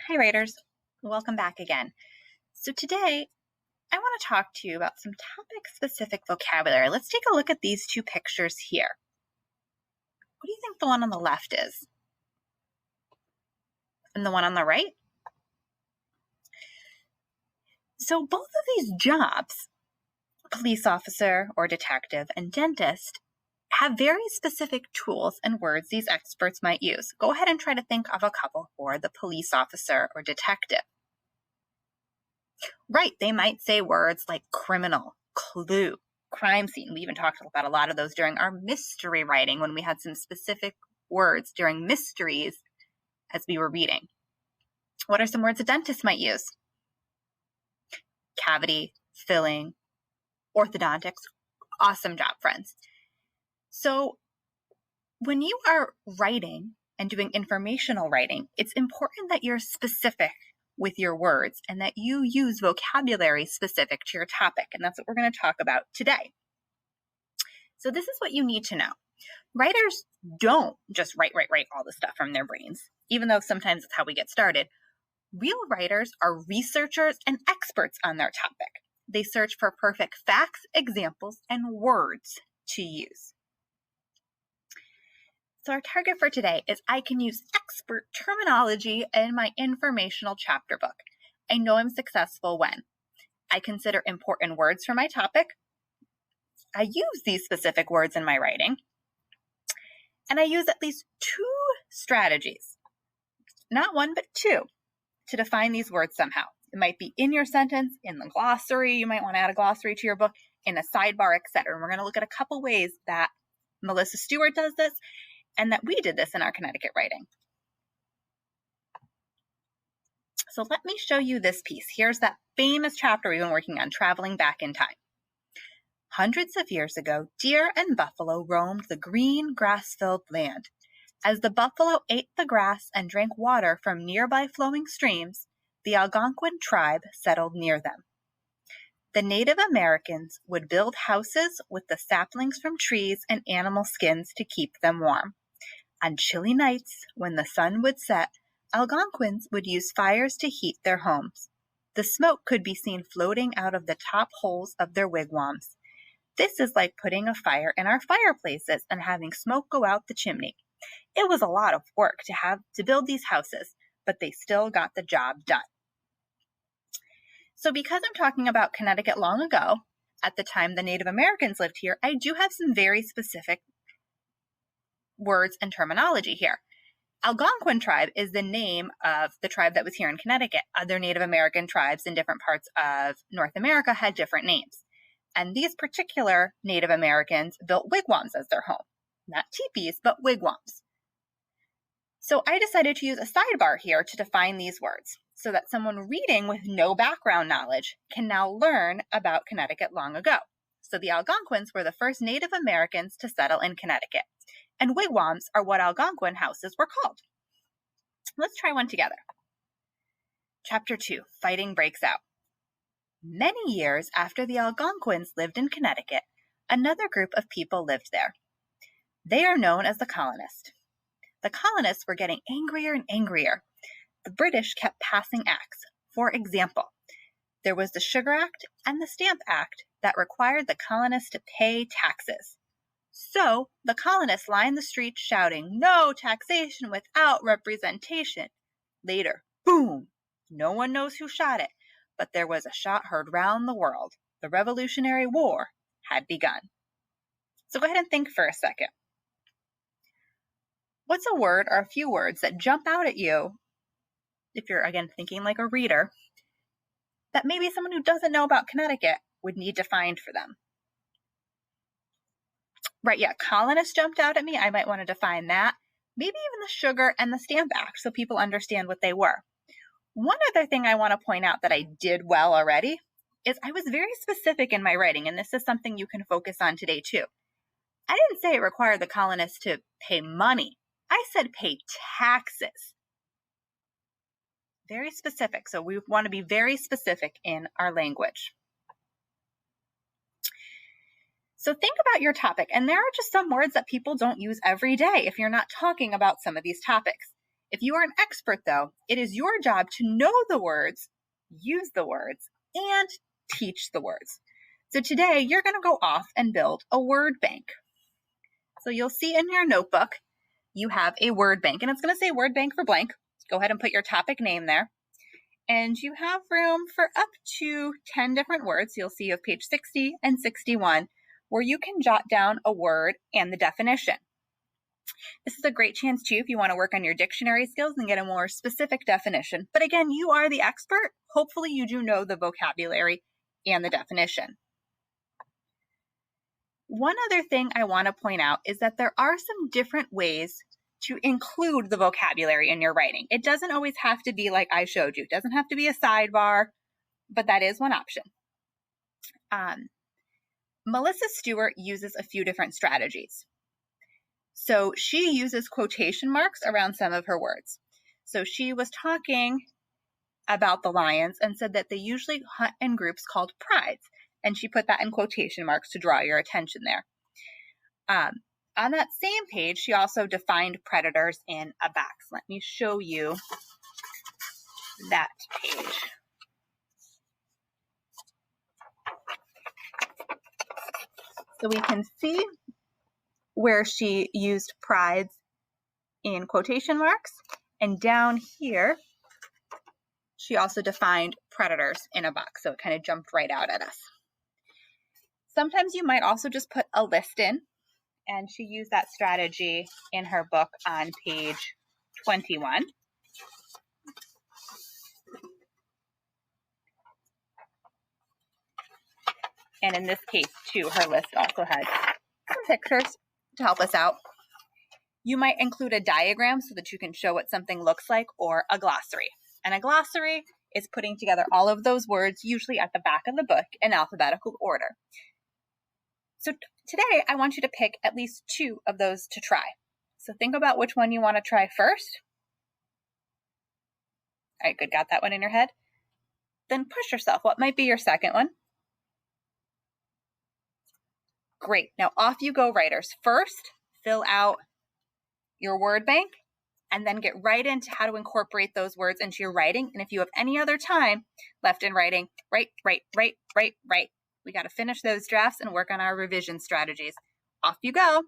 Hi, writers. Welcome back again. So today, I want to talk to you about some topic-specific vocabulary. Let's take a look at these two pictures here. What do you think the one on the left is? And the one on the right? So both of these jobs, police officer or detective and dentist, have very specific tools and words these experts might use. Go ahead and try to think of a couple for the police officer or detective. Right, they might say words like criminal, clue, crime scene. We even talked about a lot of those during our mystery writing when we had some specific words during mysteries as we were reading. What are some words a dentist might use? Cavity, filling, orthodontics. Awesome job, friends. So when you are writing and doing informational writing, it's important that you're specific with your words and that you use vocabulary specific to your topic. And that's what we're going to talk about today. So this is what you need to know. Writers don't just write all the stuff from their brains, even though sometimes it's how we get started. Real writers are researchers and experts on their topic. They search for perfect facts, examples, and words to use. So our target for today is I can use expert terminology in my informational chapter book. I know I'm successful when I consider important words for my topic. I use these specific words in my writing. And I use at least two strategies, not one, but two, to define these words somehow. It might be in your sentence, in the glossary. You might want to add a glossary to your book, in a sidebar, etc. And we're going to look at a couple ways that Melissa Stewart does this and that we did this in our Connecticut writing. So let me show you this piece. Here's that famous chapter we've been working on, Traveling Back in Time. Hundreds of years ago, deer and buffalo roamed the green, grass-filled land. As the buffalo ate the grass and drank water from nearby flowing streams, the Algonquin tribe settled near them. The Native Americans would build houses with the saplings from trees and animal skins to keep them warm. On chilly nights, when the sun would set, Algonquins would use fires to heat their homes. The smoke could be seen floating out of the top holes of their wigwams. This is like putting a fire in our fireplaces and having smoke go out the chimney. It was a lot of work to build these houses, but they still got the job done. So because I'm talking about Connecticut long ago, at the time the Native Americans lived here, I do have some very specific words and terminology here. Algonquin tribe is the name of the tribe that was here in Connecticut. Other Native American tribes in different parts of North America had different names. And these particular Native Americans built wigwams as their home. Not teepees, but wigwams. So I decided to use a sidebar here to define these words so that someone reading with no background knowledge can now learn about Connecticut long ago. So the Algonquins were the first Native Americans to settle in Connecticut. And wigwams are what Algonquin houses were called. Let's try one together. Chapter 2, Fighting Breaks Out. Many years after the Algonquins lived in Connecticut, another group of people lived there. They are known as the colonists. The colonists were getting angrier and angrier. The British kept passing acts. For example, there was the Sugar Act and the Stamp Act that required the colonists to pay taxes. So the colonists lined the streets shouting, "No taxation without representation." Later, boom! No one knows who shot it, but there was a shot heard round the world. The Revolutionary War had begun. So go ahead and think for a second. What's a word or a few words that jump out at you, if you're, again, thinking like a reader, that maybe someone who doesn't know about Connecticut would need to find for them? Right, yeah, colonists jumped out at me. I might want to define that. Maybe even the Sugar and the Stamp Act so people understand what they were. One other thing I want to point out that I did well already is I was very specific in my writing, and this is something you can focus on today too. I didn't say it required the colonists to pay money. I said pay taxes. Very specific, so we want to be very specific in our language. So think about your topic, and there are just some words that people don't use every day if you're not talking about some of these topics. If you are an expert, though, it is your job to know the words, use the words, and teach the words. So today, you're going to go off and build a word bank. So you'll see in your notebook, you have a word bank, and it's going to say word bank for blank. Go ahead and put your topic name there. And you have room for up to 10 different words. You'll see you have page 60 and 61, where you can jot down a word and the definition. This is a great chance too if you want to work on your dictionary skills and get a more specific definition. But again, you are the expert. Hopefully you do know the vocabulary and the definition. One other thing I want to point out is that there are some different ways to include the vocabulary in your writing. It doesn't always have to be like I showed you. It doesn't have to be a sidebar, but that is one option. Melissa Stewart uses a few different strategies. So she uses quotation marks around some of her words. So she was talking about the lions and said that they usually hunt in groups called prides. And she put that in quotation marks to draw your attention there. On that same page, she also defined predators in a box. Let me show you that page. So we can see where she used prides in quotation marks, and down here, she also defined predators in a box, so it kind of jumped right out at us. Sometimes you might also just put a list in, and she used that strategy in her book on page 21. And in this case, too, her list also had some pictures to help us out. You might include a diagram so that you can show what something looks like, or a glossary. And a glossary is putting together all of those words, usually at the back of the book, in alphabetical order. So today, I want you to pick at least 2 of those to try. So think about which one you want to try first. All right, good, got that one in your head? Then push yourself. What might be your second one? Great, now off you go, writers. First, fill out your word bank, and then get right into how to incorporate those words into your writing. And if you have any other time left in writing, write. We got to finish those drafts and work on our revision strategies. Off you go.